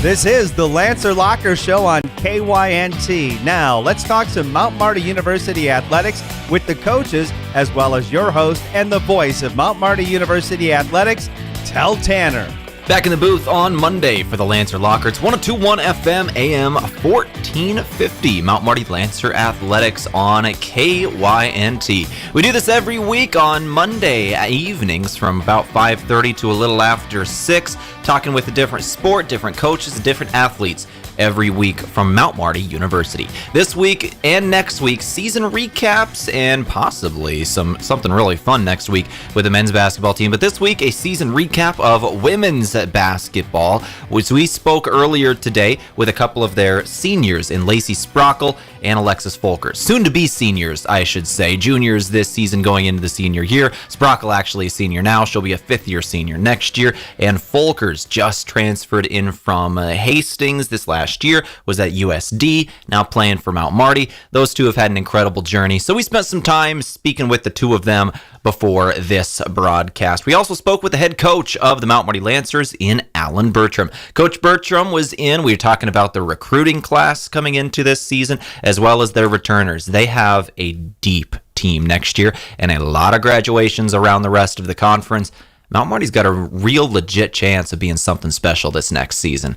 This is the Lancer Locker Show on KYNT. Now, let's talk some Mount Marty University athletics with the coaches, as well as your host and the voice of Mount Marty University athletics, Tel Tanner. Back in the booth on Monday for the Lancer Locker. It's 102.1 FM, AM 1450. Mount Marty Lancer Athletics on KYNT. We do this every week on Monday evenings from about 5:30 to a little after 6, talking with a different sport, different coaches, and different athletes every week from Mount Marty University. This week and next week, season recaps and possibly something really fun next week with the men's basketball team. But this week, a season recap of women's basketball, which we spoke earlier today with a couple of their seniors in Lacey Sprakel and Alexis Folkers. Soon to be seniors, I should say. Juniors this season going into the senior year. Sprakel actually a senior now. She'll be a fifth-year senior next year. And Folkers just transferred in from Hastings this last year, was at USD, now playing for Mount Marty. Those two have had an incredible journey. So we spent some time speaking with the two of them before this broadcast. We also spoke with the head coach of the Mount Marty Lancers in Allan Bertram. Coach Bertram was in. We were talking about the recruiting class coming into this season, as well as their returners. They have a deep team next year and a lot of graduations around the rest of the conference. Mount Marty's got a real legit chance of being something special this next season.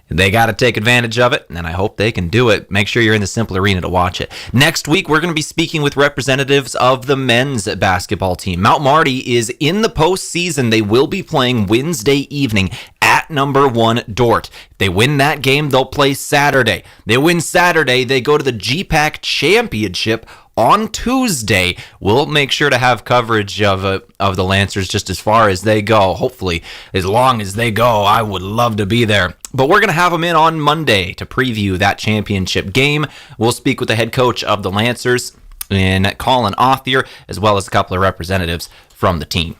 They got to take advantage of it, and I hope they can do it. Make sure you're in the Simple Arena to watch it. Next week, we're going to be speaking with representatives of the men's basketball team. Mount Marty is in the postseason. They will be playing Wednesday evening at number 1 Dort. If they win that game, they'll play Saturday. They win Saturday, they go to the GPAC Championship on Tuesday. We'll make sure to have coverage of the Lancers just as far as they go. Hopefully, as long as they go, I would love to be there. But we're going to have them in on Monday to preview that championship game. We'll speak with the head coach of the Lancers in Colin Authier, as well as a couple of representatives from the team.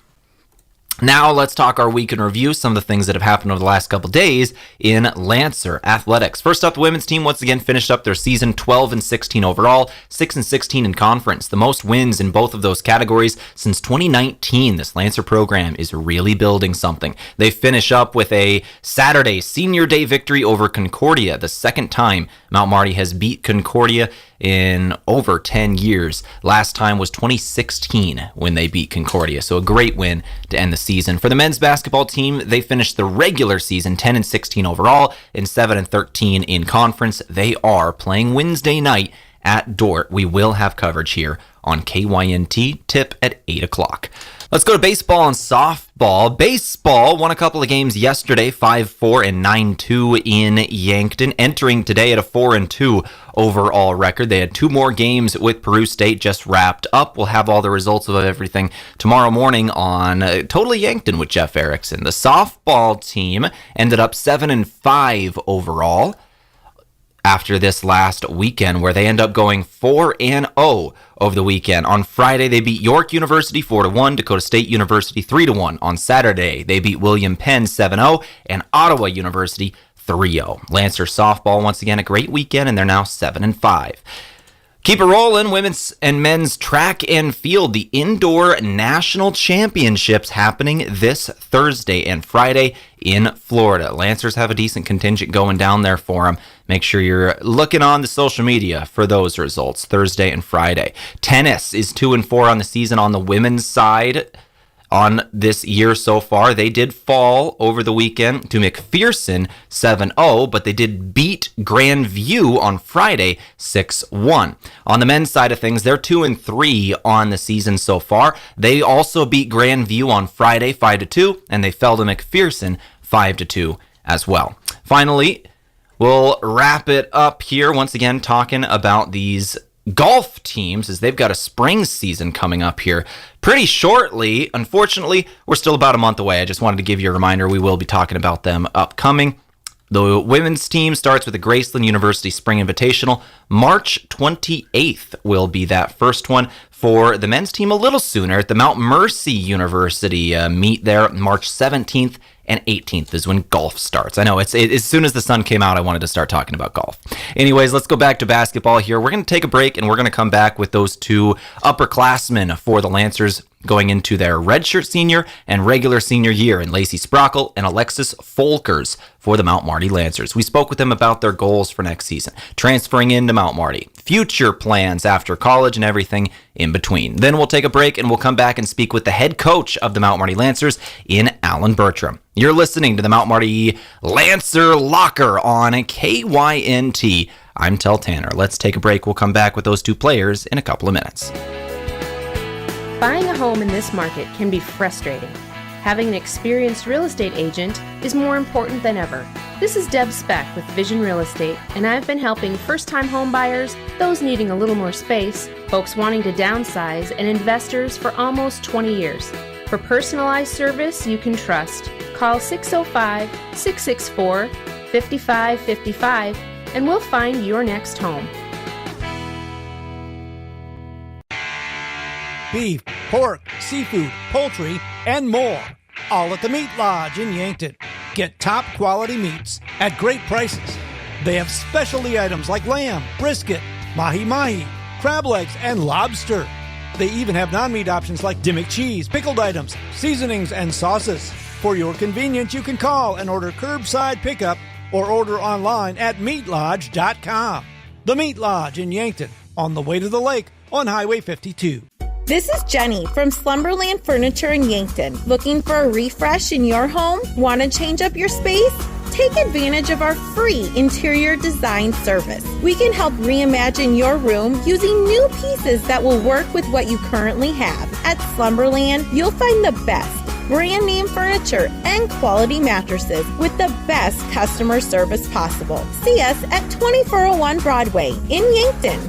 Now let's talk our week in review, some of the things that have happened over the last couple days in Lancer athletics. First up, the women's team once again finished up their season 12-16 overall, 6-16 in conference. The most wins in both of those categories since 2019. This Lancer program is really building something. They finish up with a Saturday senior day victory over Concordia, the second time Mount Marty has beat Concordia in over 10 years. Last time was 2016 when they beat Concordia. So a great win to end the season. For the men's basketball team, they finished the regular season 10-16 overall and 7-13 in conference. They are playing Wednesday night at Dort. We will have coverage here on KYNT, tip at 8 o'clock. Let's go to baseball and softball. Baseball won a couple of games yesterday, 5-4 and 9-2 in Yankton, entering today at a 4-2 overall record. They had 2 more games with Peru State just wrapped up. We'll have all the results of everything tomorrow morning on Totally Yankton with Jeff Erickson. The softball team ended up 7-5 overall after this last weekend, where they end up going 4-0 over the weekend. On Friday, they beat York University 4-1, Dakota State University 3-1. On Saturday, they beat William Penn 7-0, and Ottawa University 3-0. Lancer softball, once again, a great weekend, and they're now 7-5. Keep it rolling, women's and men's track and field. The indoor national championships happening this Thursday and Friday in Florida. Lancers have a decent contingent going down there for them. Make sure you're looking on the social media for those results, Thursday and Friday. Tennis is 2-4 on the season on the women's side. On this year so far, they did fall over the weekend to McPherson 7-0, but they did beat Grandview on Friday 6-1. On the men's side of things, they're 2-3 on the season so far. They also beat Grandview on Friday 5-2, and they fell to McPherson 5-2 as well. Finally, we'll wrap it up here once again talking about these golf teams, as they've got a spring season coming up here pretty shortly. Unfortunately, we're still about a month away. I just wanted to give you a reminder. We will be talking about them upcoming. The women's team starts with the Graceland University Spring Invitational. March 28th will be that first one. For the men's team, a little sooner at the Mount Mercy University meet there. March 17th and 18th is when golf starts. I know, as soon as the sun came out, I wanted to start talking about golf. Anyways, let's go back to basketball here. We're going to take a break, and we're going to come back with those two upperclassmen for the Lancers, going into their redshirt senior and regular senior year in Lacey Sprakel and Alexis Folkers for the Mount Marty Lancers. We spoke with them about their goals for next season, transferring into Mount Marty, future plans after college, and everything in between. Then we'll take a break and we'll come back and speak with the head coach of the Mount Marty Lancers in Allan Bertram. You're listening to the Mount Marty Lancer Locker on KYNT. I'm Tel Tanner. Let's take a break. We'll come back with those two players in a couple of minutes. Buying a home in this market can be frustrating. Having an experienced real estate agent is more important than ever. This is Deb Speck with Vision Real Estate, and I've been helping first-time home buyers, those needing a little more space, folks wanting to downsize, and investors for almost 20 years. For personalized service you can trust, call 605-664-5555 and we'll find your next home. Beef, pork, seafood, poultry, and more. All at the Meat Lodge in Yankton. Get top quality meats at great prices. They have specialty items like lamb, brisket, mahi-mahi, crab legs, and lobster. They even have non-meat options like Dimmick cheese, pickled items, seasonings, and sauces. For your convenience, you can call and order curbside pickup or order online at meatlodge.com. The Meat Lodge in Yankton, on the way to the lake on Highway 52. This is Jenny from Slumberland Furniture in Yankton. Looking for a refresh in your home? Want to change up your space? Take advantage of our free interior design service. We can help reimagine your room using new pieces that will work with what you currently have. At Slumberland, you'll find the best brand name furniture and quality mattresses with the best customer service possible. See us at 2401 Broadway in Yankton.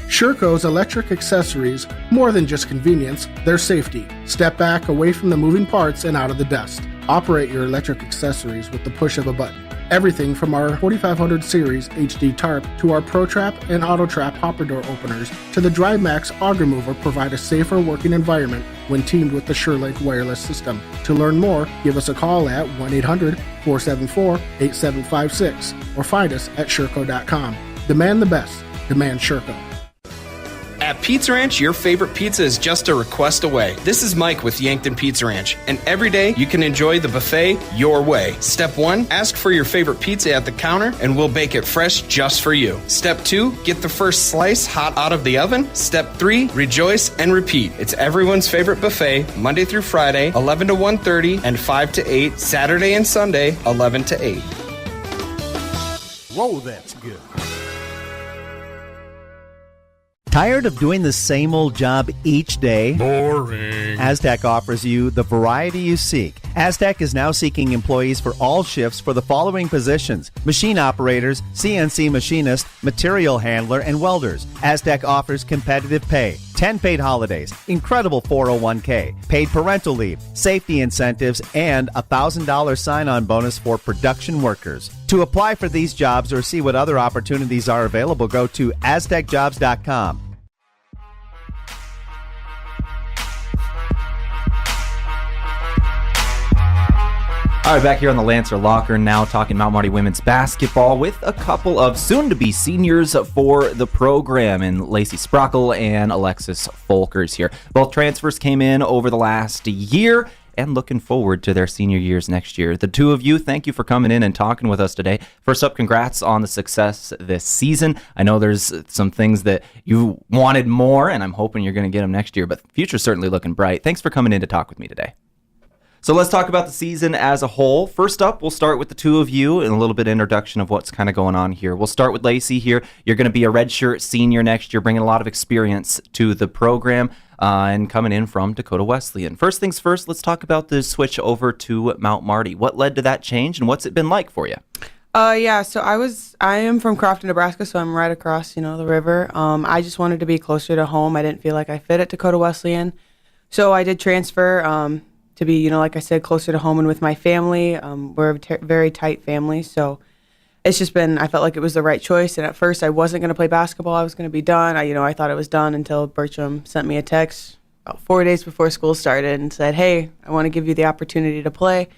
Sherco's electric accessories, more than just convenience, they're safety. Step back away from the moving parts and out of the dust. Operate your electric accessories with the push of a button. Everything from our 4500 series HD tarp to our ProTrap and AutoTrap hopper door openers to the DriveMax auger mover provide a safer working environment when teamed with the SureLink wireless system. To learn more, give us a call at 1-800-474-8756 or find us at Sherco.com. Demand the best. Demand Sherco. At Pizza Ranch, your favorite pizza is just a request away. This is Mike with Yankton Pizza Ranch, and every day you can enjoy the buffet your way. Step 1, ask for your favorite pizza at the counter, and we'll bake it fresh just for you. Step 2, get the first slice hot out of the oven. Step 3, rejoice and repeat. It's everyone's favorite buffet, Monday through Friday, 11 to 1:30, and 5 to 8, Saturday and Sunday, 11 to 8. Whoa, that's good. Tired of doing the same old job each day? Boring. Aztec offers you the variety you seek. Aztec is now seeking employees for all shifts for the following positions: machine operators, CNC machinist, material handler, and welders. Aztec offers competitive pay, 10 paid holidays, incredible 401k, paid parental leave, safety incentives, and a $1,000 sign-on bonus for production workers. To apply for these jobs or see what other opportunities are available, go to aztecjobs.com. All right, back here on the Lancer Locker now, talking Mount Marty women's basketball with a couple of soon-to-be seniors for the program in Lacey Sprakel and Alexis Folkers here. Both transfers came in over the last year and looking forward to their senior years next year. The two of you, thank you for coming in and talking with us today. First up, congrats on the success this season. I know there's some things that you wanted more, and I'm hoping you're going to get them next year, but the future's certainly looking bright. Thanks for coming in to talk with me today. So let's talk about the season as a whole. First up, we'll start with the two of you and a little bit of introduction of what's kind of going on here. We'll start with Lacey here. You're going to be a redshirt senior next year, bringing a lot of experience to the program and coming in from Dakota Wesleyan. First things first, let's talk about the switch over to Mount Marty. What led to that change and what's it been like for you? So I am from Crofton, Nebraska, so I'm right across, the river. I just wanted to be closer to home. I didn't feel like I fit at Dakota Wesleyan. So I did transfer to be, like I said, closer to home and with my family. We're a very tight family, so it's just been, I felt like it was the right choice. And at first I wasn't going to play basketball. I was going to be done. I thought it was done until Bertram sent me a text about 4 days before school started and said, hey, I want to give you the opportunity to play.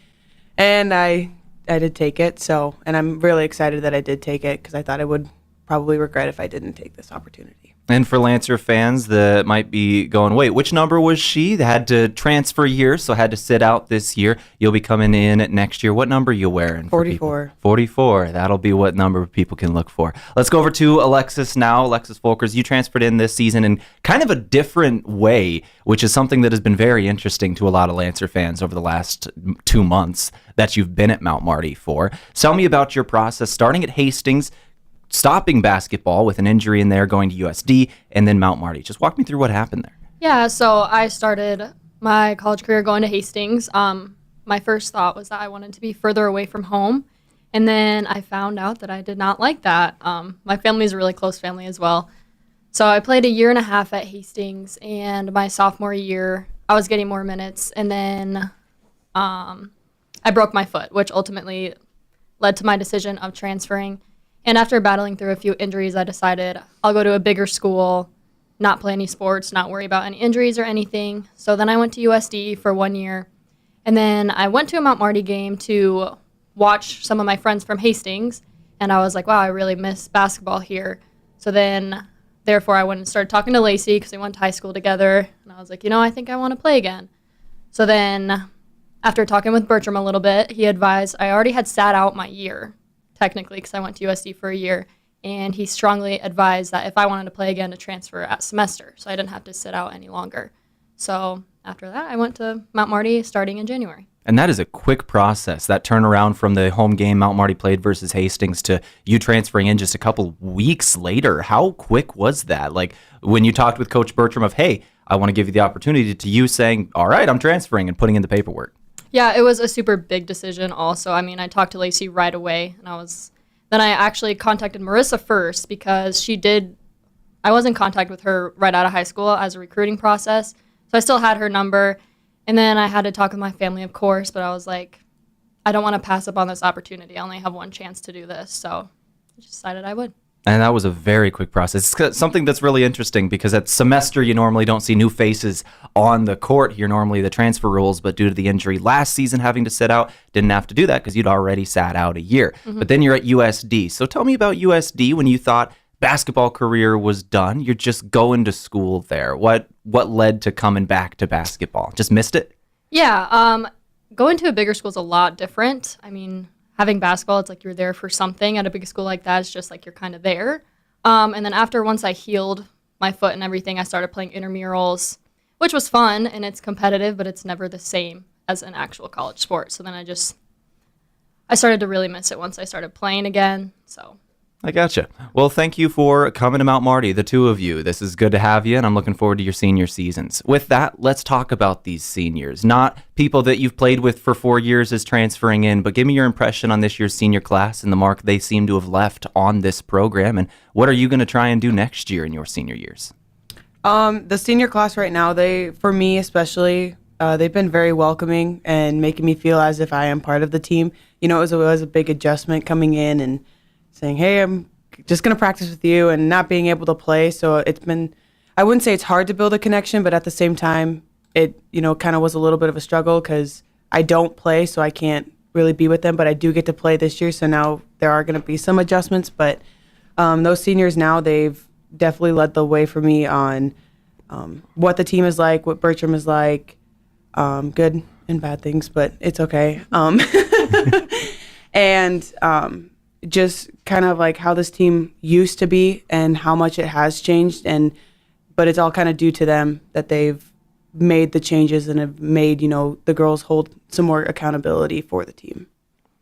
And I did take it. And I'm really excited that I did take it because I thought I would probably regret if I didn't take this opportunity. And for Lancer fans that might be going, wait, which number was she? They had to transfer years, so had to sit out this year. You'll be coming in next year. What number are you wearing? 44. 44. That'll be what number people can look for. Let's go over to Alexis now. Alexis Folkers, you transferred in this season in kind of a different way, which is something that has been very interesting to a lot of Lancer fans over the last 2 months that you've been at Mount Marty for. Tell me about your process, starting at Hastings, stopping basketball with an injury in there, going to USD, and then Mount Marty. Just walk me through what happened there. Yeah, so I started my college career going to Hastings. My first thought was that I wanted to be further away from home, and then I found out that I did not like that. My family is a really close family as well. So I played 1.5 years at Hastings, and my sophomore year, I was getting more minutes, and then I broke my foot, which ultimately led to my decision of transferring. And after battling through a few injuries, I decided I'll go to a bigger school, not play any sports, not worry about any injuries or anything. So then I went to USD for 1 year. And then I went to a Mount Marty game to watch some of my friends from Hastings. And I was like, wow, I really miss basketball here. So then, therefore, I went and started talking to Lacey because we went to high school together. And I was like, I think I want to play again. So then, after talking with Bertram a little bit, he advised I already had sat out my year, technically, because I went to USD for 1 year, and he strongly advised that if I wanted to play again, to transfer at semester, so I didn't have to sit out any longer. So after that, I went to Mount Marty starting in January. And that is a quick process, that turnaround from the home game Mount Marty played versus Hastings to you transferring in just a couple weeks later. How quick was that? Like when you talked with Coach Bertram of, hey, I want to give you the opportunity, to you saying, all right, I'm transferring and putting in the paperwork. Yeah, it was a super big decision also. I mean, I talked to Lacey right away, and then I actually contacted Marissa first because I was in contact with her right out of high school as a recruiting process, so I still had her number. And then I had to talk with my family, of course, but I was like, I don't want to pass up on this opportunity. I only have one chance to do this, so I just decided I would. And that was a very quick process. It's something that's really interesting because at semester you normally don't see new faces on the court here, normally the transfer rules, but due to the injury last season having to sit out, didn't have to do that because you'd already sat out a year. Mm-hmm. But then you're at USD. So tell me about USD when you thought basketball career was done. You're just going to school there. What led to coming back to basketball? Just missed it? Yeah, going to a bigger school is a lot different. I mean, having basketball, it's like you're there for something. At a big school like that, it's just like you're kind of there. And then once I healed my foot and everything, I started playing intramurals, which was fun, and it's competitive, but it's never the same as an actual college sport. So then I started to really miss it once I started playing again. So I gotcha. Well, thank you for coming to Mount Marty, the two of you. This is good to have you, and I'm looking forward to your senior seasons. With that, let's talk about these seniors. Not people that you've played with for 4 years as transferring in, but give me your impression on this year's senior class and the mark they seem to have left on this program, and what are you going to try and do next year in your senior years? The senior class right now, for me especially, they've been very welcoming and making me feel as if I am part of the team. It was a big adjustment coming in and saying, hey, I'm just going to practice with you, and not being able to play. So it's been, I wouldn't say it's hard to build a connection, but at the same time, it, kind of was a little bit of a struggle because I don't play, so I can't really be with them, but I do get to play this year. So now there are going to be some adjustments, but those seniors now, they've definitely led the way for me on what the team is like, what Bertram is like, good and bad things, but it's okay. And just kind of like how this team used to be and how much it has changed, but it's all kind of due to them that they've made the changes and have made, the girls hold some more accountability for the team.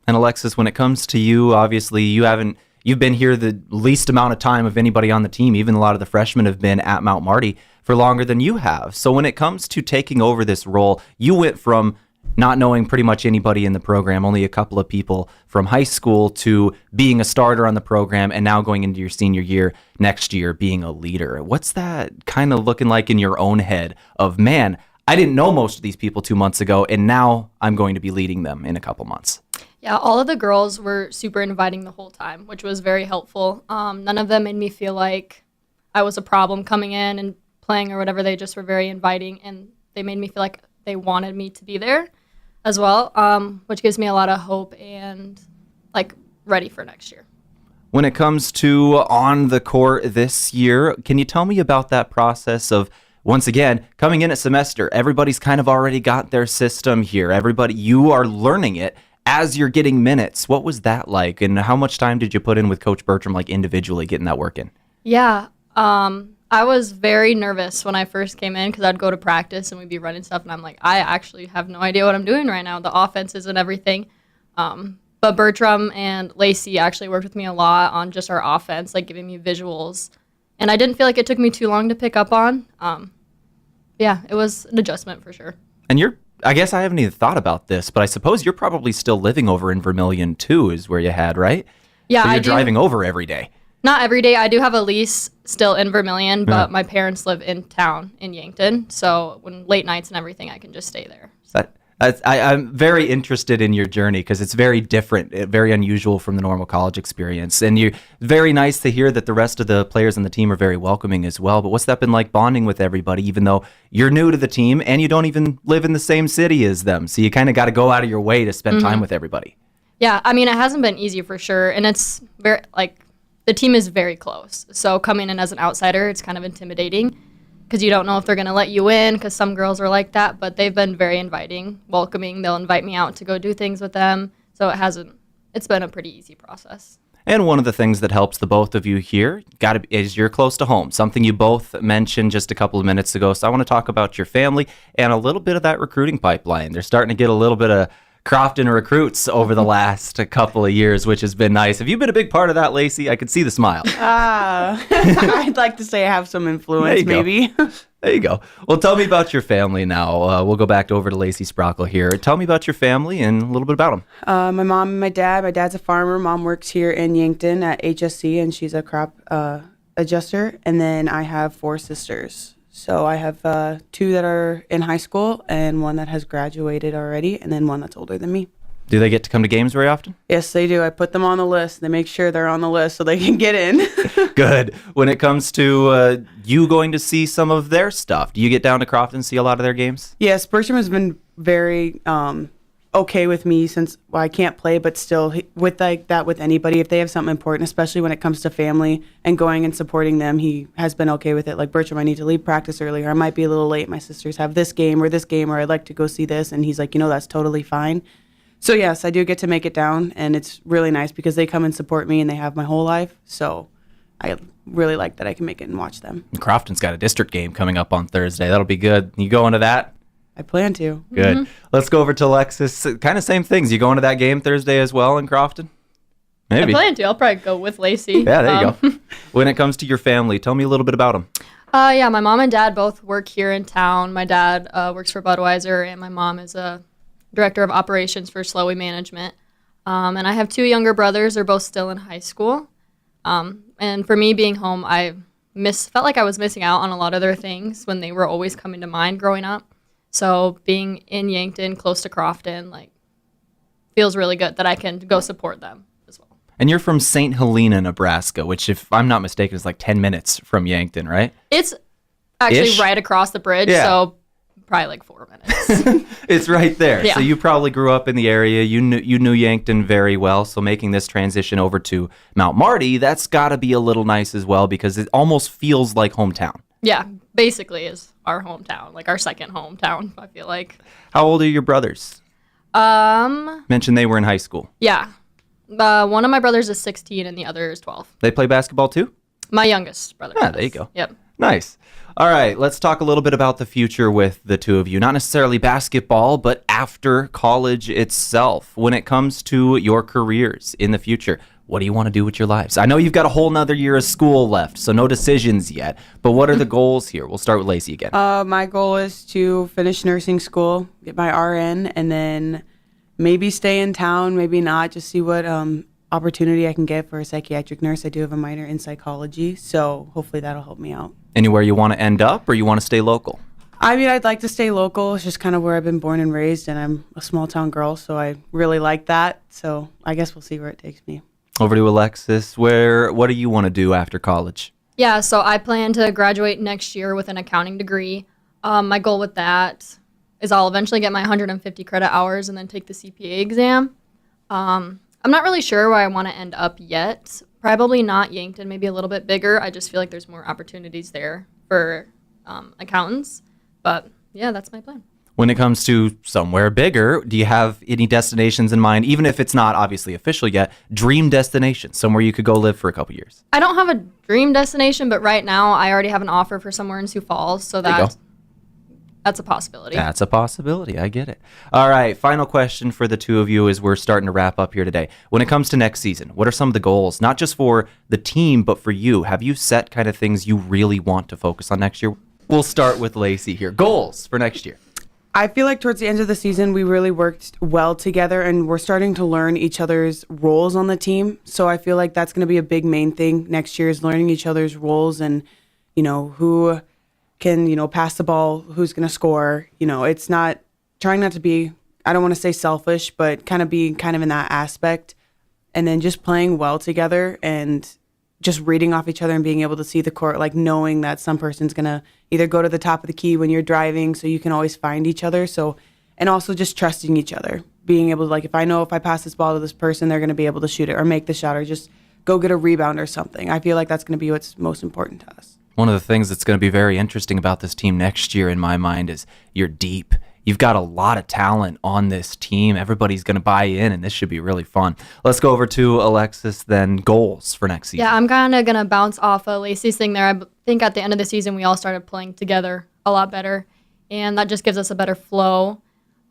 And Alexis, when it comes to you, obviously you've been here the least amount of time of anybody on the team. Even a lot of the freshmen have been at Mount Marty for longer than you have. So when it comes to taking over this role, you went from not knowing pretty much anybody in the program, only a couple of people from high school, to being a starter on the program, and now going into your senior year next year being a leader. What's that kind of looking like in your own head of, man, I didn't know most of these people 2 months ago, and now I'm going to be leading them in a couple months? Yeah, all of the girls were super inviting the whole time, which was very helpful. None of them made me feel like I was a problem coming in and playing or whatever. They just were very inviting, and they made me feel like they wanted me to be there as well, which gives me a lot of hope and ready for next year. When it comes to on the court this year, can you tell me about that process of, once again, coming in at semester, everybody's kind of already got their system here. You are learning it as you're getting minutes. What was that like? And how much time did you put in with Coach Bertram, like individually getting that work in? Yeah. I was very nervous when I first came in because I'd go to practice and we'd be running stuff and I'm like, I actually have no idea what I'm doing right now, the offenses and everything. But Bertram and Lacey actually worked with me a lot on just our offense, like giving me visuals. And I didn't feel like it took me too long to pick up on. Yeah, it was an adjustment for sure. And I guess I haven't even thought about this, but I suppose you're probably still living over in Vermilion too, is where you had, right? Yeah, so you're driving over every day. Not every day. I do have a lease still in Vermilion, but my parents live in town in Yankton. So when late nights and everything, I can just stay there. I'm very interested in your journey because it's very different, very unusual from the normal college experience. And you're very nice to hear that the rest of the players on the team are very welcoming as well. But what's that been like bonding with everybody, even though you're new to the team and you don't even live in the same city as them? So you kind of got to go out of your way to spend time with everybody. Yeah, I mean, it hasn't been easy for sure. And it's very, the team is very close. So coming in as an outsider, it's kind of intimidating because you don't know if they're going to let you in because some girls are like that. But they've been very inviting, welcoming. They'll invite me out to go do things with them. So it's been a pretty easy process. And one of the things that helps the both of you here is you're close to home, something you both mentioned just a couple of minutes ago. So I want to talk about your family and a little bit of that recruiting pipeline. They're starting to get a little bit of Crofton recruits over the last couple of years, which has been nice. Have you been a big part of that, Lacey? I could see the smile. I'd like to say I have some influence, maybe. There you go. Well, tell me about your family now. We'll go back over to Lacey Sprakel here. Tell me about your family and a little bit about them. My mom and my dad. My dad's a farmer. Mom works here in Yankton at HSC, and she's a crop adjuster. And then I have 4 sisters. So I have 2 that are in high school and 1 that has graduated already, and then 1 that's older than me. Do they get to come to games very often? Yes, they do. I put them on the list. They make sure they're on the list so they can get in. Good. When it comes to you going to see some of their stuff, do you get down to Crofton and see a lot of their games? Yes, Bertram has been very okay with me since I can't play, but still with that with anybody, if they have something important, especially when it comes to family and going and supporting them, he has been okay with it. Like, Bertram, I need to leave practice earlier. I might be a little late. My sisters have this game, or I'd like to go see this. And he's like, that's totally fine. So yes, I do get to make it down, and it's really nice because they come and support me and they have my whole life. So I really like that I can make it and watch them. Crofton's got a district game coming up on Thursday. That'll be good. You going to that? I plan to. Good. Mm-hmm. Let's go over to Alexis. Kind of same things. You going to that game Thursday as well in Crofton? Maybe. I plan to. I'll probably go with Lacey. Yeah, there you go. When it comes to your family, tell me a little bit about them. Yeah, my mom and dad both work here in town. My dad works for Budweiser, and my mom is a director of operations for Slowey Management. And I have 2 younger brothers. They're both still in high school. And for me, being home, I felt like I was missing out on a lot of their things when they were always coming to mind growing up. So being in Yankton, close to Crofton, feels really good that I can go support them as well. And you're from St. Helena, Nebraska, which, if I'm not mistaken, is like 10 minutes from Yankton, right? It's actually right across the bridge, so probably 4 minutes. It's right there. Yeah. So you probably grew up in the area. You knew Yankton very well. So making this transition over to Mount Marty, that's got to be a little nice as well because it almost feels like hometown. Yeah, basically is our hometown, our second hometown, I feel like. How old are your brothers? Mentioned they were in high school. Yeah. One of my brothers is 16 and the other is 12. They play basketball too? My youngest brother does. There you go. Yep. Nice. All right, let's talk a little bit about the future with the 2 of you. Not necessarily basketball, but after college itself. When it comes to your careers in the future, what do you want to do with your lives? I know you've got a whole nother year of school left, so no decisions yet. But what are the goals here? We'll start with Lacey again. My goal is to finish nursing school, get my RN, and then maybe stay in town, maybe not, just see what opportunity I can get for a psychiatric nurse. I do have a minor in psychology, so hopefully that'll help me out. Anywhere you want to end up, or you want to stay local? I mean, I'd like to stay local. It's just kind of where I've been born and raised, and I'm a small town girl, so I really like that. So I guess we'll see where it takes me. Over to Alexis. What do you want to do after college? Yeah, so I plan to graduate next year with an accounting degree. My goal with that is I'll eventually get my 150 credit hours and then take the CPA exam. I'm not really sure where I want to end up yet, Probably not Yankton, maybe a little bit bigger. I just feel like there's more opportunities there for accountants. But yeah, that's my plan. When it comes to somewhere bigger, do you have any destinations in mind, even if it's not obviously official yet, dream destination, somewhere you could go live for a couple years? I don't have a dream destination, but right now I already have an offer for somewhere in Sioux Falls, so that's a possibility. That's a possibility. I get it. All right, final question for the two of you as we're starting to wrap up here today. When it comes to next season, what are some of the goals, not just for the team, but for you? Have you set kind of things you really want to focus on next year? We'll start with Lacey here. Goals for next year. I feel like towards the end of the season, we really worked well together, and we're starting to learn each other's roles on the team. So I feel like that's going to be a big main thing next year is learning each other's roles and, who can, pass the ball, who's going to score. It's not trying not to be, I don't want to say selfish, but kind of being kind of in that aspect. And then just playing well together and just reading off each other and being able to see the court, like knowing that some person's going to either go to the top of the key when you're driving so you can always find each other. So, and also just trusting each other, being able to, like, if I know if I pass this ball to this person, they're going to be able to shoot it or make the shot or just go get a rebound or something. I feel like that's going to be what's most important to us. One of the things that's going to be very interesting about this team next year in my mind is you're deep. You've got a lot of talent on this team. Everybody's going to buy in, and this should be really fun. Let's go over to Alexis, then. Goals for next season. Yeah, I'm kind of going to bounce off of Lacey's thing there. I think at the end of the season, we all started playing together a lot better, and that just gives us a better flow.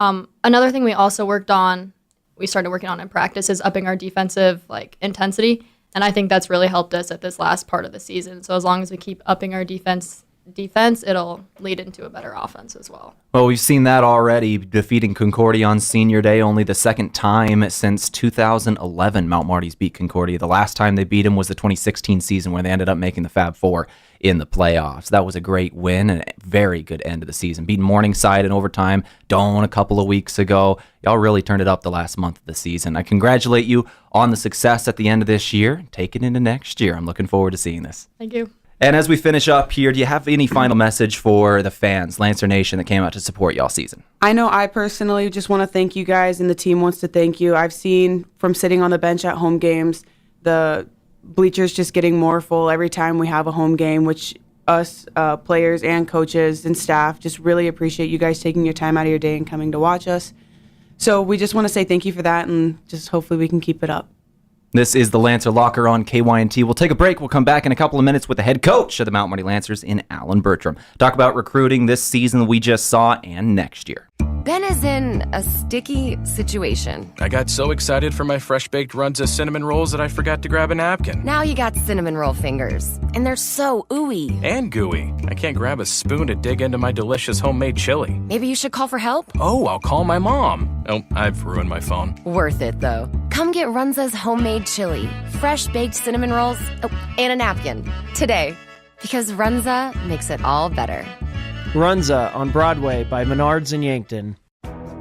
Another thing we also started working on in practice is upping our defensive intensity, and I think that's really helped us at this last part of the season. So as long as we keep upping our defense, it'll lead into a better offense as well. Well, we've seen that already, defeating Concordia on Senior Day, only the second time since 2011 Mount Marty's beat Concordia. The last time they beat them was the 2016 season where they ended up making the Fab Four in the playoffs. That was a great win and a very good end of the season. Beating Morningside in overtime, Doane a couple of weeks ago. Y'all really turned it up the last month of the season. I congratulate you on the success at the end of this year. Take it into next year. I'm looking forward to seeing this. Thank you. And as we finish up here, do you have any final message for the fans, Lancer Nation, that came out to support y'all season? I know I personally just want to thank you guys, and the team wants to thank you. I've seen from sitting on the bench at home games, the bleachers just getting more full every time we have a home game, which us players and coaches and staff just really appreciate you guys taking your time out of your day and coming to watch us. So we just want to say thank you for that, and just hopefully we can keep it up. This is the Lancer Locker on KYNT. We'll take a break. We'll come back in a couple of minutes with the head coach of the Mount Marty Lancers in Allan Bertram. Talk about recruiting this season we just saw and next year. Ben is in a sticky situation. I got so excited for my fresh-baked Runza cinnamon rolls that I forgot to grab a napkin. Now you got cinnamon roll fingers, and they're so ooey. And gooey. I can't grab a spoon to dig into my delicious homemade chili. Maybe you should call for help? Oh, I'll call my mom. Oh, I've ruined my phone. Worth it, though. Come get Runza's homemade chili, fresh-baked cinnamon rolls, and a napkin today. Because Runza makes it all better. Runza on Broadway by Menards in Yankton.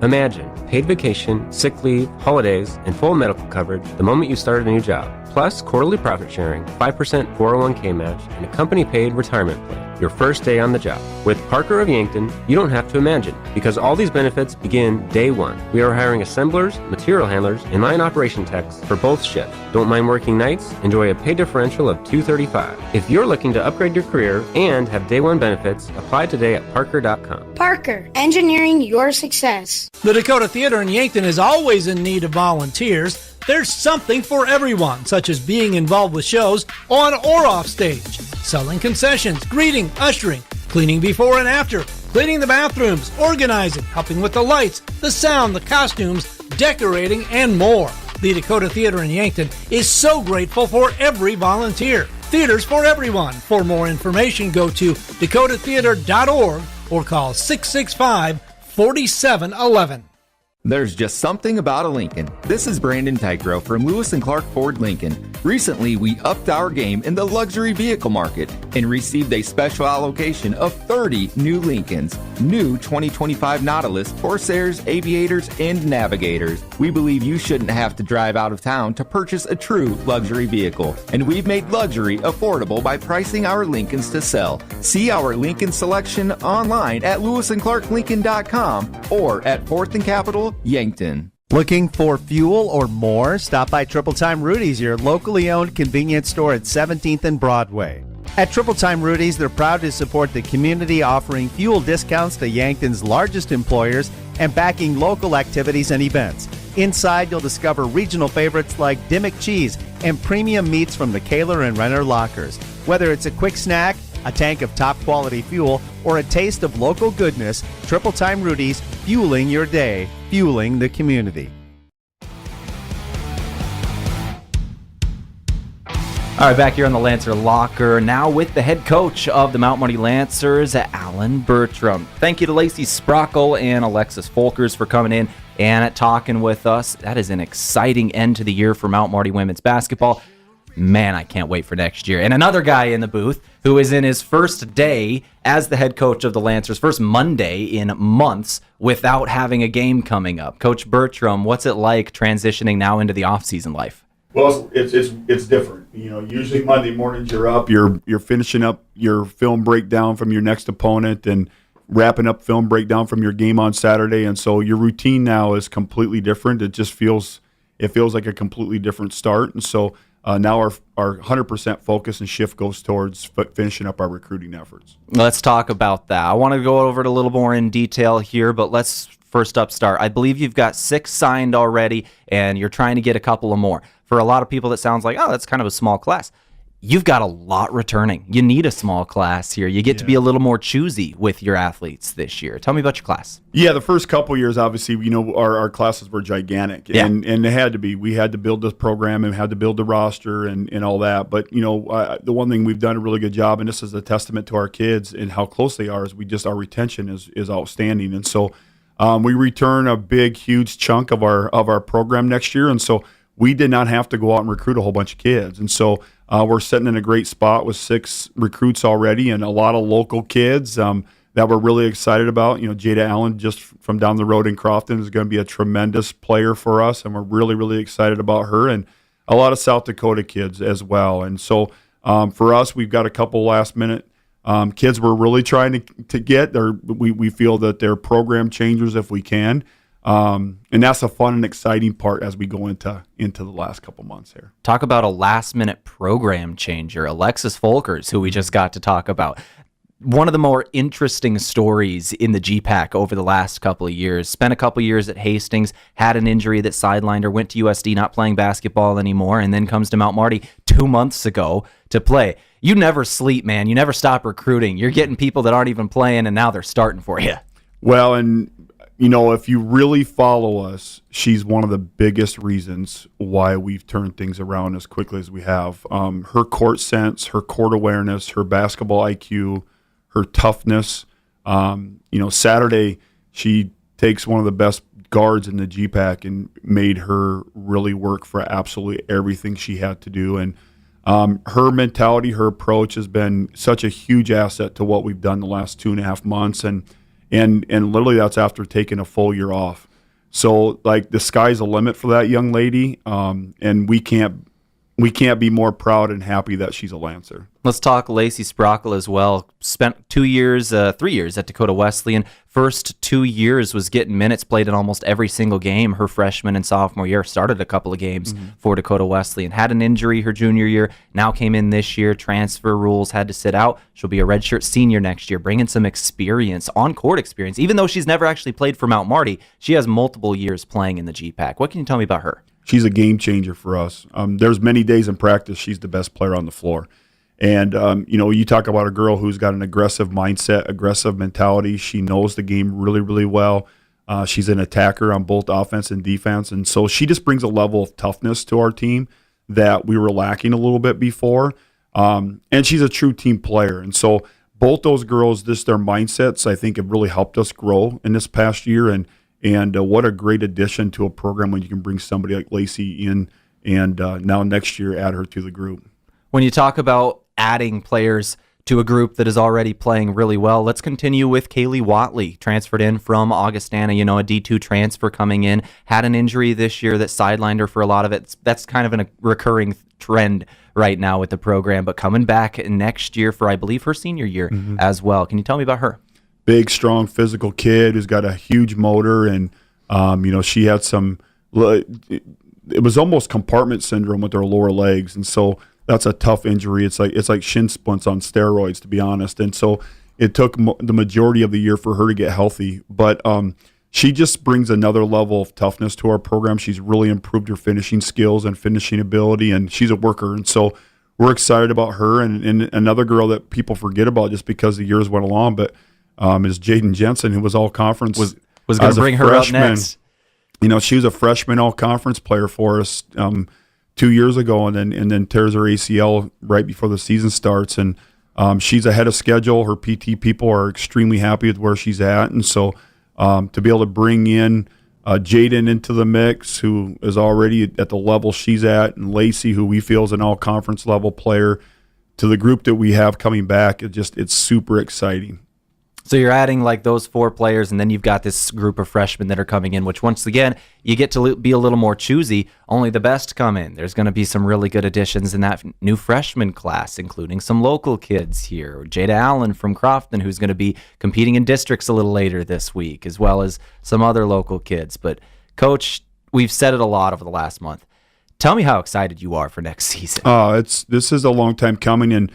Imagine paid vacation, sick leave, holidays, and full medical coverage the moment you start a new job. Plus quarterly profit sharing, 5% 401k match, and a company-paid retirement plan. Your first day on the job. With Parker of Yankton, you don't have to imagine, because all these benefits begin day one. We are hiring assemblers, material handlers, and line operation techs for both shifts. Don't mind working nights? Enjoy a pay differential of $235. If you're looking to upgrade your career and have day one benefits, apply today at parker.com. Parker, engineering your success. The Dakota Theater in Yankton is always in need of volunteers. There's something for everyone, such as being involved with shows on or off stage, selling concessions, greeting, ushering, cleaning before and after, cleaning the bathrooms, organizing, helping with the lights, the sound, the costumes, decorating, and more. The Dakota Theater in Yankton is so grateful for every volunteer. Theaters for everyone. For more information, go to dakotatheater.org or call 665-4711. There's just something about a Lincoln. This is Brandon Tykrow from Lewis and Clark Ford Lincoln. Recently, we upped our game in the luxury vehicle market and received a special allocation of 30 new Lincolns. New 2025 Nautilus, Corsairs, Aviators, and Navigators. We believe you shouldn't have to drive out of town to purchase a true luxury vehicle. And we've made luxury affordable by pricing our Lincolns to sell. See our Lincoln selection online at lewisandclarklincoln.com or at 4th and Capitol, Yankton. Looking for fuel or more? Stop by Triple Time Rudy's, your locally owned convenience store at 17th and Broadway. At Triple Time Rudy's, they're proud to support the community, offering fuel discounts to Yankton's largest employers and backing local activities and events. Inside, you'll discover regional favorites like Dimmick Cheese and premium meats from the Kaler and Renner lockers. Whether it's a quick snack, a tank of top-quality fuel, or a taste of local goodness, Triple Time Rudy's, fueling your day, fueling the community. All right, back here on the Lancer Locker, now with the head coach of the Mount Marty Lancers, Allan Bertram. Thank you to Lacey Sprakel and Alexis Folkers for coming in and talking with us. That is an exciting end to the year for Mount Marty women's basketball. Man, I can't wait for next year. And another guy in the booth who is in his first day as the head coach of the Lancers, first Monday in months without having a game coming up. Coach Bertram, what's it like transitioning now into the off-season life? Well, it's different. You know, usually Monday mornings you're up, you're finishing up your film breakdown from your next opponent and wrapping up film breakdown from your game on Saturday, and so your routine now is completely different. It feels like a completely different start, and so now our 100% focus and shift goes towards finishing up our recruiting efforts. Let's talk about that. I want to go over it a little more in detail here, but let's first up start. I believe you've got 6 signed already, and you're trying to get a couple of more. For a lot of people, that sounds like, oh, that's kind of a small class. You've got a lot returning. You need a small class here. You get to be a little more choosy with your athletes this year. Tell me about your class. Yeah, the first couple years, obviously, you know, our classes were gigantic, and they had to be. We had to build this program and had to build the roster and all that. But, you know, the one thing we've done a really good job, and this is a testament to our kids and how close they are, is our retention is outstanding. And so we return a big, huge chunk of our program next year, and so we did not have to go out and recruit a whole bunch of kids. And so we're sitting in a great spot with 6 recruits already and a lot of local kids that we're really excited about. You know, Jada Allen, just from down the road in Crofton, is going to be a tremendous player for us, and we're really, really excited about her, and a lot of South Dakota kids as well. And so for us, we've got a couple last-minute kids we're really trying to get. We feel that they're program changers if we can. And that's a fun and exciting part as we go into the last couple months here. Talk about a last-minute program changer, Alexis Folkers, who we just got to talk about. One of the more interesting stories in the GPAC over the last couple of years. Spent a couple of years at Hastings, had an injury that sidelined her, went to USD, not playing basketball anymore, and then comes to Mount Marty 2 months ago to play. You never sleep, man. You never stop recruiting. You're getting people that aren't even playing, and now they're starting for you. Well, and you know, if you really follow us, she's one of the biggest reasons why we've turned things around as quickly as we have. Her court sense, her court awareness, her basketball IQ, her toughness. You know, Saturday she takes one of the best guards in the GPAC and made her really work for absolutely everything she had to do. And her mentality, her approach has been such a huge asset to what we've done the last 2.5 months. And literally that's after taking a full year off. So like the sky's the limit for that young lady, and we can't be more proud and happy that she's a Lancer. Let's talk Lacey Sprakel as well. Spent 3 years at Dakota Wesleyan. First 2 years was getting minutes, played in almost every single game her freshman and sophomore year. Started a couple of games for Dakota Wesleyan. Had an injury her junior year. Now came in this year. Transfer rules, had to sit out. She'll be a redshirt senior next year, bringing some experience, on-court experience. Even though she's never actually played for Mount Marty, she has multiple years playing in the GPAC. What can you tell me about her? She's a game changer for us. There's many days in practice she's the best player on the floor. And, you know, you talk about a girl who's got an aggressive mindset, aggressive mentality. She knows the game really, really well. She's an attacker on both offense and defense. And so she just brings a level of toughness to our team that we were lacking a little bit before. And she's a true team player. And so both those girls, their mindsets, I think, have really helped us grow in this past year. And what a great addition to a program when you can bring somebody like Lacey in and now next year add her to the group. When you talk about adding players to a group that is already playing really well, let's continue with Kaylee Watley, transferred in from Augustana, you know, a D2 transfer coming in, had an injury this year that sidelined her for a lot of it. That's kind of a recurring trend right now with the program, but coming back next year for, I believe, her senior year as well. Can you tell me about her? Big, strong, physical kid who's got a huge motor, and you know, she had some it was almost compartment syndrome with her lower legs, and so that's a tough injury. It's like shin splints on steroids, to be honest. And so it took the majority of the year for her to get healthy. But she just brings another level of toughness to our program. She's really improved her finishing skills and finishing ability, and she's a worker. And so we're excited about her. And another girl that people forget about just because the years went along, but is Jaden Jensen, who was all conference. Was going to bring her up next. You know, she was a freshman all-conference player for us 2 years ago, and then tears her ACL right before the season starts. And she's ahead of schedule. Her PT people are extremely happy with where she's at. And so to be able to bring in Jaden into the mix, who is already at the level she's at, and Lacey, who we feel is an all-conference level player, to the group that we have coming back, it's super exciting. So you're adding like those 4 players, and then you've got this group of freshmen that are coming in, which once again, you get to be a little more choosy. Only the best come in. There's going to be some really good additions in that new freshman class, including some local kids here. Jada Allen from Crofton, who's going to be competing in districts a little later this week, as well as some other local kids. But Coach, we've said it a lot over the last month. Tell me how excited you are for next season. This is a long time coming, and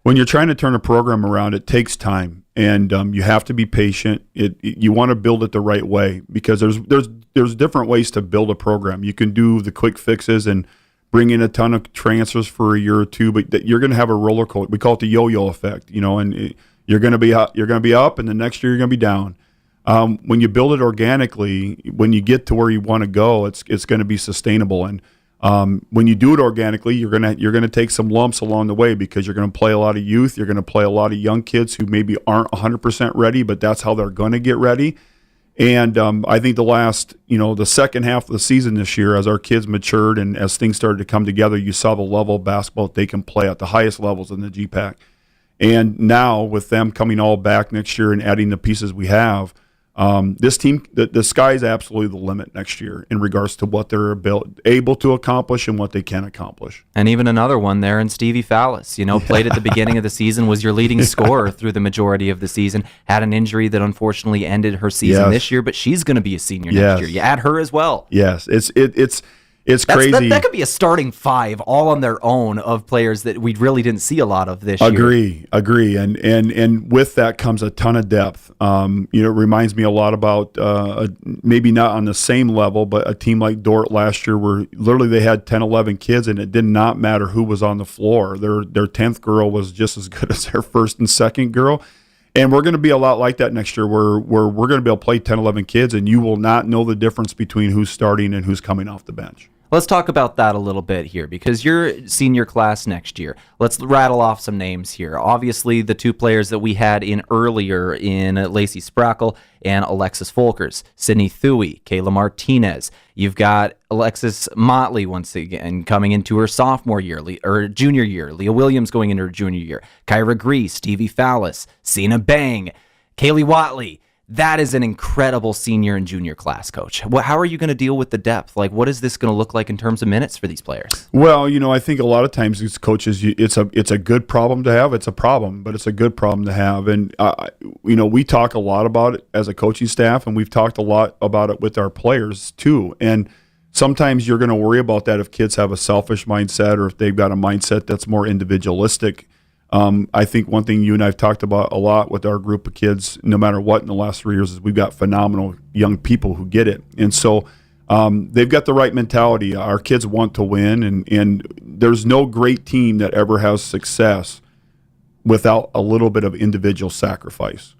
when you're trying to turn a program around, it takes time. And you have to be patient. You want to build it the right way, because there's different ways to build a program. You can do the quick fixes and bring in a ton of transfers for a year or two, but you're going to have a roller coaster. We call it the yo-yo effect, and you're going to be up, and the next year you're going to be down. When you build it organically, when you get to where you want to go, it's going to be sustainable. And when you do it organically, you're gonna take some lumps along the way, because you're gonna play a lot of youth. You're gonna play a lot of young kids who maybe aren't 100% ready, but that's how they're gonna get ready. And I think the second half of the season this year, as our kids matured and as things started to come together, you saw the level of basketball that they can play at the highest levels in the GPAC. And now with them coming all back next year and adding the pieces we have, this team, the sky's absolutely the limit next year in regards to what they're able to accomplish and what they can accomplish. And even another one there in Stevie Fallis, played at the beginning of the season, was your leading scorer through the majority of the season, had an injury that unfortunately ended her season this year, but she's going to be a senior next year. You add her as well. Yes, it's crazy. That could be a starting 5 all on their own of players that we really didn't see a lot of this year. Agree. And with that comes a ton of depth. It reminds me a lot about maybe not on the same level, but a team like Dort last year, where literally they had 10, 11 kids, and it did not matter who was on the floor. Their 10th girl was just as good as their first and second girl. And we're going to be a lot like that next year, where we're going to be able to play 10, 11 kids, and you will not know the difference between who's starting and who's coming off the bench. Let's talk about that a little bit here, because you're senior class next year. Let's rattle off some names here. Obviously, the 2 players that we had in earlier in Lacey Sprakel and Alexis Folkers, Sydney Thuy, Kayla Martinez. You've got Alexis Motley once again coming into her sophomore year, or junior year. Leah Williams going into her junior year. Kyra Gree, Stevie Fallis, Cena Bang, Kaylee Watley. That is an incredible senior and junior class, Coach. How are you going to deal with the depth? Like, what is this going to look like in terms of minutes for these players? Well, I think a lot of times as coaches, it's a good problem to have. It's a problem, but it's a good problem to have. And, we talk a lot about it as a coaching staff, and we've talked a lot about it with our players too. And sometimes you're going to worry about that if kids have a selfish mindset, or if they've got a mindset that's more individualistic. I think one thing you and I have talked about a lot with our group of kids, no matter what, in the last 3 years, is we've got phenomenal young people who get it. And so they've got the right mentality. Our kids want to win, and there's no great team that ever has success without a little bit of individual sacrifice.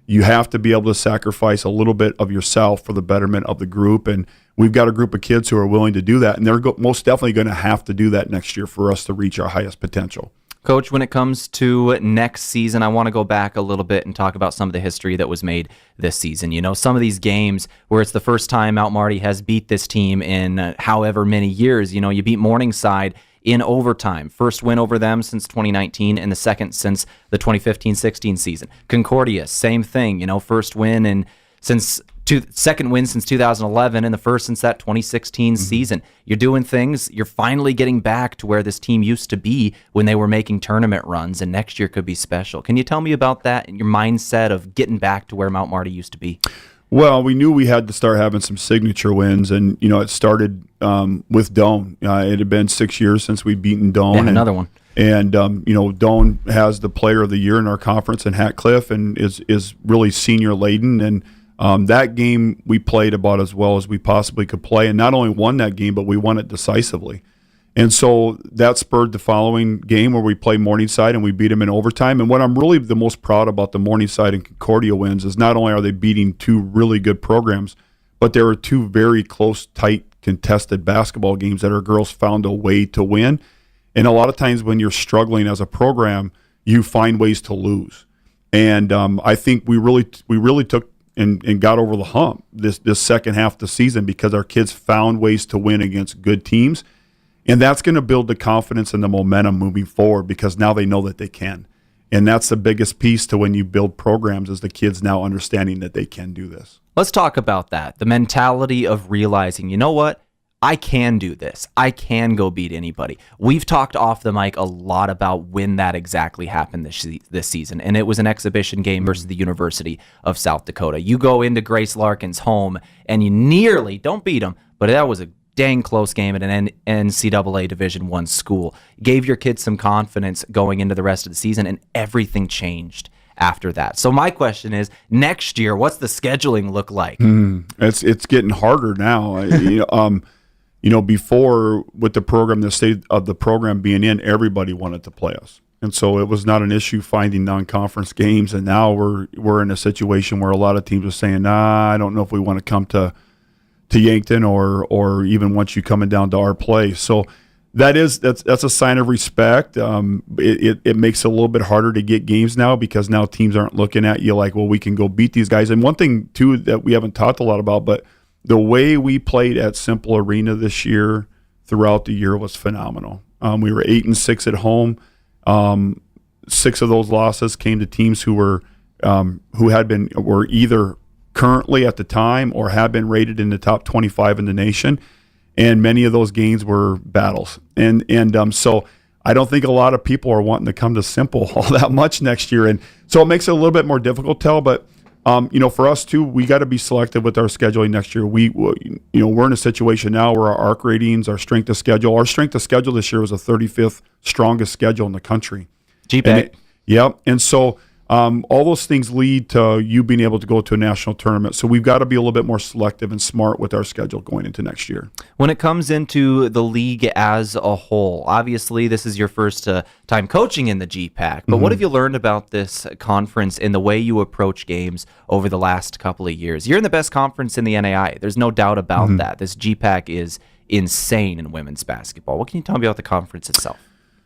You have to be able to sacrifice a little bit of yourself for the betterment of the group, and we've got a group of kids who are willing to do that, and they're most definitely going to have to do that next year for us to reach our highest potential. Coach, when it comes to next season, I want to go back a little bit and talk about some of the history that was made this season. Some of these games where it's the first time Mount Marty has beat this team in however many years. You beat Morningside in overtime. First win over them since 2019 and the second since the 2015-16 season. Concordia, same thing. First win second win since 2011 and the first since that 2016 season. You're doing things. You're finally getting back to where this team used to be when they were making tournament runs, and next year could be special. Can you tell me about that and your mindset of getting back to where Mount Marty used to be? Well, we knew we had to start having some signature wins, and it started with Doane. It had been 6 years since we'd beaten Doane. Yeah, another one. And Doane has the Player of the Year in our conference in Hatcliffe, and is really senior laden. And that game we played about as well as we possibly could play, and not only won that game, but we won it decisively. And so that spurred the following game where we played Morningside and we beat them in overtime. And what I'm really the most proud about the Morningside and Concordia wins is not only are they beating two really good programs, but there were two very close, tight, contested basketball games that our girls found a way to win. And a lot of times when you're struggling as a program, you find ways to lose. And I think we really took and got over the hump this second half of the season because our kids found ways to win against good teams. And that's going to build the confidence and the momentum moving forward because now they know that they can. And that's the biggest piece to when you build programs is the kids now understanding that they can do this. Let's talk about that. The mentality of realizing, you know what? I can do this. I can go beat anybody. We've talked off the mic a lot about when that exactly happened this season, and it was an exhibition game versus the University of South Dakota. You go into Grace Larkin's home, and you nearly don't beat them, but that was a dang close game at an NCAA Division I school. Gave your kids some confidence going into the rest of the season, and everything changed after that. So my question is, next year, what's the scheduling look like? It's getting harder now. Before with the program, the state of the program being in, everybody wanted to play us. And so it was not an issue finding non-conference games. And now we're in a situation where a lot of teams are saying, I don't know if we want to come to Yankton or even once you coming down to our place. So that's a sign of respect. It makes it a little bit harder to get games now because now teams aren't looking at you like, well, we can go beat these guys. And one thing too that we haven't talked a lot about, but the way we played at Simple Arena this year throughout the year was phenomenal. We were 8-6 at home. 6 of those losses came to teams who were either currently at the time or have been rated in the top 25 in the nation, and many of those games were battles. And so I don't think a lot of people are wanting to come to Simple all that much next year, and so it makes it a little bit more difficult to tell. But for us too, we got to be selective with our scheduling next year. We're in a situation now where our ARC ratings, our strength of schedule this year was the 35th strongest schedule in the country. GPAC. Yep. And so all those things lead to you being able to go to a national tournament. So we've got to be a little bit more selective and smart with our schedule going into next year. When it comes into the league as a whole, obviously this is your first time coaching in the GPAC, but what have you learned about this conference and the way you approach games over the last couple of years? You're in the best conference in the NAI. There's no doubt about that. This GPAC is insane in women's basketball. What can you tell me about the conference itself?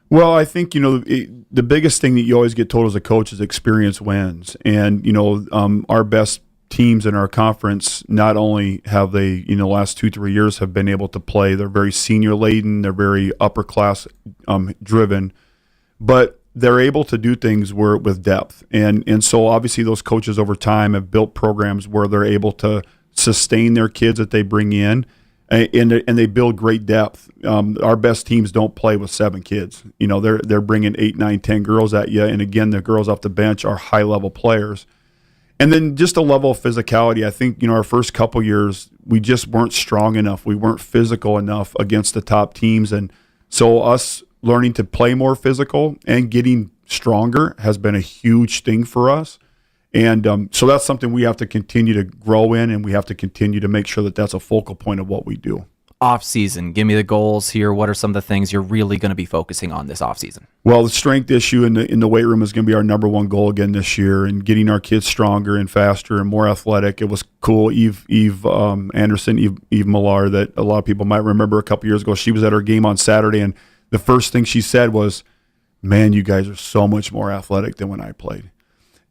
Well, I think, the biggest thing that you always get told as a coach is experience wins. And, our best teams in our conference, not only have they, the last 2-3 years have been able to play, they're very senior laden, they're very upper class driven, but they're able to do things with depth. And so obviously those coaches over time have built programs where they're able to sustain their kids that they bring in. And they build great depth. Our best teams don't play with 7 kids. They're bringing 8, 9, 10 girls at you. And again, the girls off the bench are high level players. And then just a level of physicality. I think our first couple years we just weren't strong enough. We weren't physical enough against the top teams. And so us learning to play more physical and getting stronger has been a huge thing for us. And so that's something we have to continue to grow in, and we have to continue to make sure that that's a focal point of what we do. Off season, give me the goals here. What are some of the things you're really going to be focusing on this off season? Well, the strength issue in the weight room is going to be our number one goal again this year, and getting our kids stronger and faster and more athletic. It was cool. Eve Anderson, Eve Millar, that a lot of people might remember a couple years ago. She was at our game on Saturday, and the first thing she said was, "Man, you guys are so much more athletic than when I played."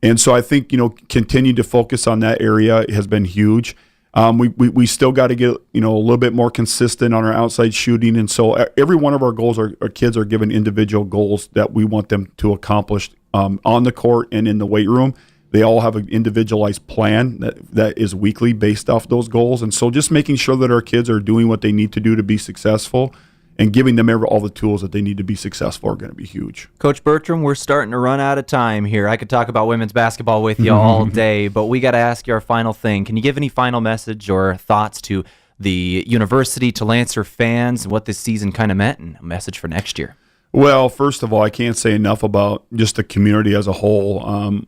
And so I think, continue to focus on that area has been huge. We still got to get, a little bit more consistent on our outside shooting. And so every one of our goals, our kids are given individual goals that we want them to accomplish on the court and in the weight room. They all have an individualized plan that is weekly based off those goals. And so just making sure that our kids are doing what they need to do to be successful and giving them all the tools that they need to be successful are going to be huge. Coach Bertram, we're starting to run out of time here. I could talk about women's basketball with you all day, but we got to ask you our final thing. Can you give any final message or thoughts to the university, to Lancer fans, what this season kind of meant, and a message for next year? Well, first of all, I can't say enough about just the community as a whole.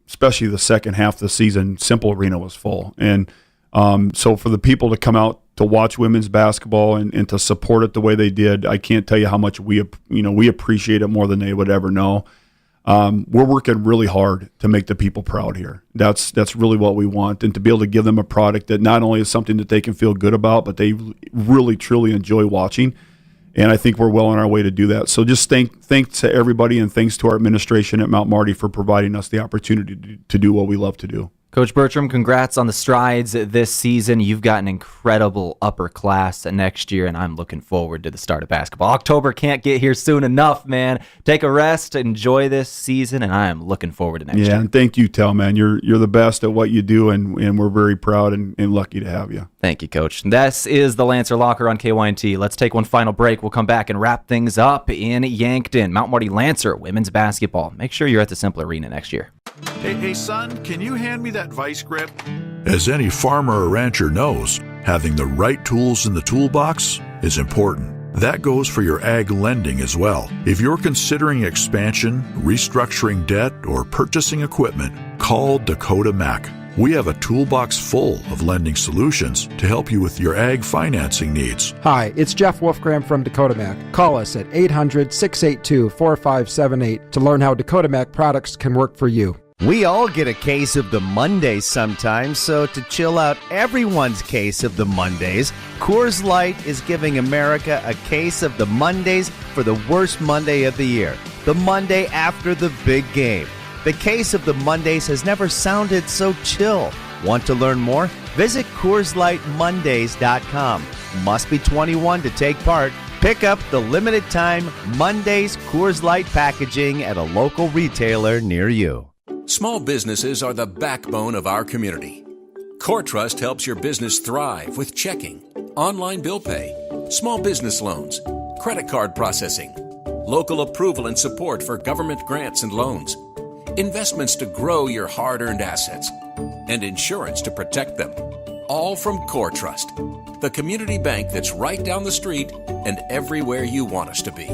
Especially the second half of the season, Simple Arena was full. And so for the people to come out to watch women's basketball and to support it the way they did, I can't tell you how much we appreciate it more than they would ever know. We're working really hard to make the people proud here. That's really what we want, and to be able to give them a product that not only is something that they can feel good about, but they really, truly enjoy watching. And I think we're well on our way to do that. So just thanks to everybody, and thanks to our administration at Mount Marty for providing us the opportunity to do what we love to do. Coach Bertram, congrats on the strides this season. You've got an incredible upper class next year, and I'm looking forward to the start of basketball. October can't get here soon enough, man. Take a rest, enjoy this season, and I am looking forward to next year. Yeah, and thank you, Tel, man. You're the best at what you do, and we're very proud and lucky to have you. Thank you, Coach. This is the Lancer Locker on KYNT. Let's take one final break. We'll come back and wrap things up in Yankton. Mount Marty Lancer women's basketball. Make sure you're at the Simple Arena next year. Hey, son, can you hand me that vice grip? As any farmer or rancher knows, having the right tools in the toolbox is important. That goes for your ag lending as well. If you're considering expansion, restructuring debt, or purchasing equipment, call Dakota Mac. We have a toolbox full of lending solutions to help you with your ag financing needs. Hi, it's Jeff Wolfgram from Dakota Mac. Call us at 800-682-4578 to learn how Dakota Mac products can work for you. We all get a case of the Mondays sometimes, so to chill out everyone's case of the Mondays, Coors Light is giving America a case of the Mondays for the worst Monday of the year, the Monday after the big game. The case of the Mondays has never sounded so chill. Want to learn more? Visit CoorsLightMondays.com. Must be 21 to take part. Pick up the limited time Mondays Coors Light packaging at a local retailer near you. Small businesses are the backbone of our community. CoreTrust helps your business thrive with checking, online bill pay, small business loans, credit card processing, local approval and support for government grants and loans, investments to grow your hard-earned assets, and insurance to protect them. All from CoreTrust, the community bank that's right down the street and everywhere you want us to be.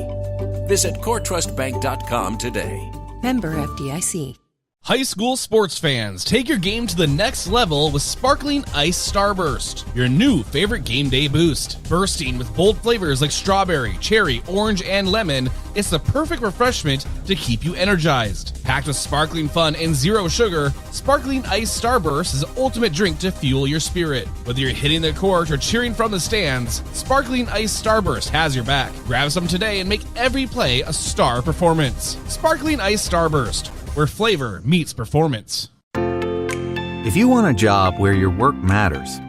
Visit CoreTrustBank.com today. Member FDIC. High school sports fans, take your game to the next level with Sparkling Ice Starburst, your new favorite game day boost. Bursting with bold flavors like strawberry, cherry, orange, and lemon, it's the perfect refreshment to keep you energized. Packed with sparkling fun and zero sugar, Sparkling Ice Starburst is the ultimate drink to fuel your spirit. Whether you're hitting the court or cheering from the stands, Sparkling Ice Starburst has your back. Grab some today and make every play a star performance. Sparkling Ice Starburst, where flavor meets performance. If you want a job where your work matters,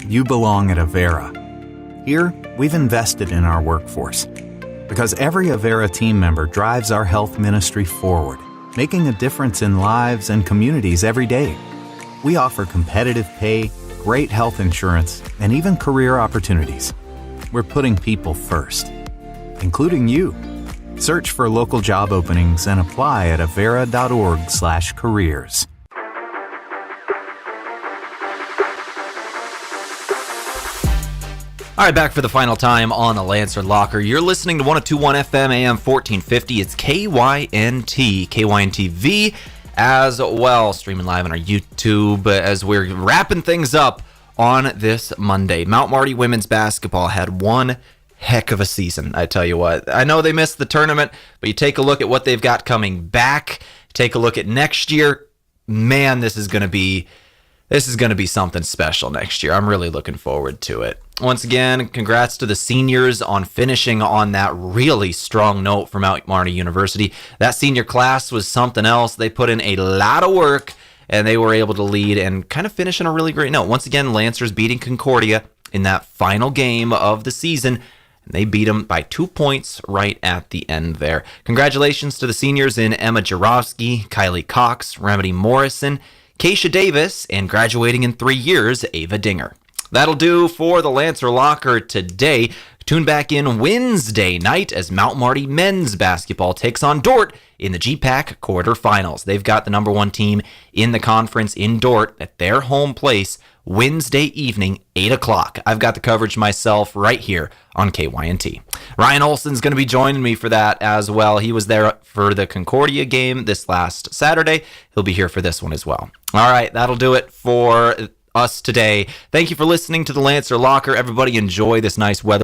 you belong at Avera. Here, we've invested in our workforce because every Avera team member drives our health ministry forward, making a difference in lives and communities every day. We offer competitive pay, great health insurance, and even career opportunities. We're putting people first, including you. Search for local job openings and apply at avera.org/careers. All right, back for the final time on the Lancer Locker. You're listening to 102.1 FM AM 1450. It's KYNT, KYNT-V as well, streaming live on our YouTube as we're wrapping things up on this Monday. Mount Marty women's basketball had one heck of a season, I tell you what. I know they missed the tournament, but you take a look at what they've got coming back, take a look at next year. Man, this is going to be something special next year. I'm really looking forward to it. Once again, congrats to the seniors on finishing on that really strong note from Mount Marty University. That senior class was something else. They put in a lot of work, and they were able to lead and kind of finish on a really great note. Once again, Lancers beating Concordia in that final game of the season. And they beat them by 2 points right at the end there. Congratulations to the seniors in Emma Jarofsky, Kylie Cox, Remedy Morrison, Keisha Davis, and graduating in 3 years, Ava Dinger. That'll do for the Lancer Locker today. Tune back in Wednesday night as Mount Marty men's basketball takes on Dort in the GPAC quarterfinals. They've got the number 1 team in the conference in Dort at their home place Wednesday evening, 8 o'clock. I've got the coverage myself right here on KYNT. Ryan Olson's going to be joining me for that as well. He was there for the Concordia game this last Saturday. He'll be here for this one as well. All right, that'll do it for us today. Thank you for listening to the Lancer Locker. Everybody enjoy this nice weather.